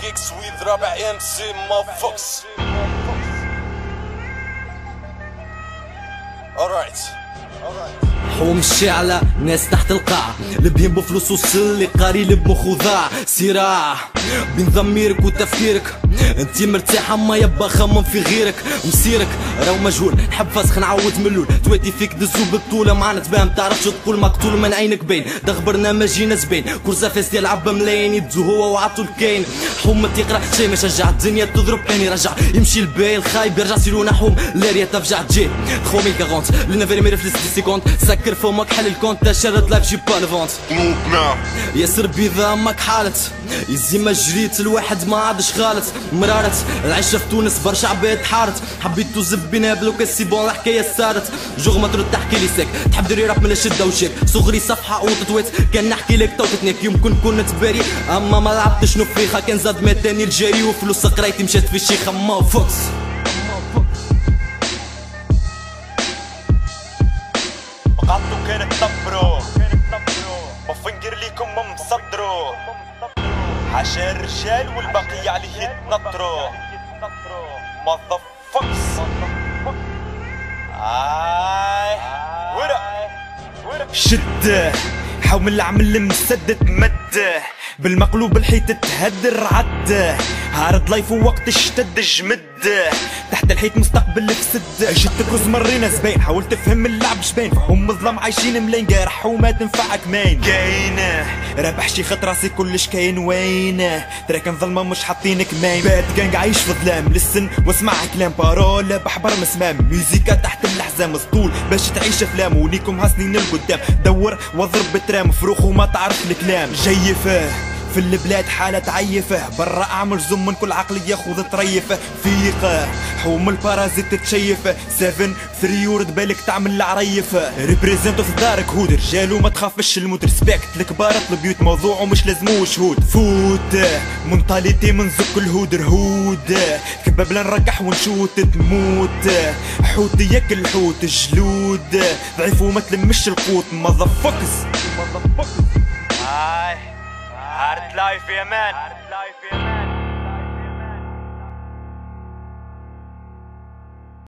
كيكس ويذ رابع ام سي ما فوكس. alright. حوم الشعلة ناس تحت القاع لبين بفلوس وصل اللي قاري بمخو ضاع صراع بين ضميرك وتفكيرك. انتي مرتاحة ما يبا خمم في غيرك مسيرك راهو مجهول نحب فاسخ نعود من اللول تويتي فيك دزو بالطولة معنا تبان متعرفش تقول مقتول من عينك باين دغبرنا ما جينا زبين كرزة فاس ديال عبا ملايين يدزو هو وعطو الكاين. حوم تقرا شي ما شجع الدنيا تضرب اني رجع يمشي الباي الخايب يرجع سيلونا حوم لاريا تفجع تجي خومي 40 لنا فيري ميري فلس 10 سكوند سكر فمك حل الكونت شرد لايف جي با لفونت ياسر بيضا ماك حالت يزي ما جريت الواحد ما عادش خالت مرارت العيشة في تونس برشا عباد حارت حبيت توزب بينا بلوكا سي بون الحكاية سارت جوغ ما ترد تحكي لي ساك تحب ديري راب من الشدة وشيك صغري صفحة وتطويت كان نحكي لك توتتنيك يمكن كون نتباري اما ما لعبتش نفيخة كان زاد مات تاني الجاري وفلوس قرايتي مشات في الشيخة ما فوكس. بقعدتو كانت تبرو بفنجر ليكم مصدرو حاشا الرجال والبقية عليه يتنطرو motherfuckers. ورا شد حوم العمل مسدد مد بالمقلوب الحيط تهدر عد هارد لايف ووقت اشتد جمد تحت الحيط مستقبل فسد جيتك وزمرينا زباين حاولت تفهم اللعب شبين فهم الظلم عايشين ملاين جارح وما تنفعك ماين كاين رابح شي خط راسي كلش كاين وين تراكن ظلمه مش حاطينك ماين باد جانج عايش في ظلام لسن واسمع كلام بارول بحبر مسمام ميوزيكا تحت الاحزام اسطول باش تعيش افلام وليكم هاسنين القدام دور واضرب بترام فروخ وما تعرف الكلام جيفه في البلاد حالة تعيفه برا اعمل زم من كل عقل ياخذ طريفه فيقه حوم البارازيت تشيفه 7 3 يورد بالك تعمل العريفه ريبريزنتو في دارك هود رجال وما تخافش الموت ريسبكت الكبار البيوت موضوع ومش لازمو شهود فوت منطاليتي من زك الهود رهود كباب نرقح ونشوت تموت حوت ياكل حوت جلود ضعيف وما تلمش القوت motherfuckers. هارد لايف يا مان.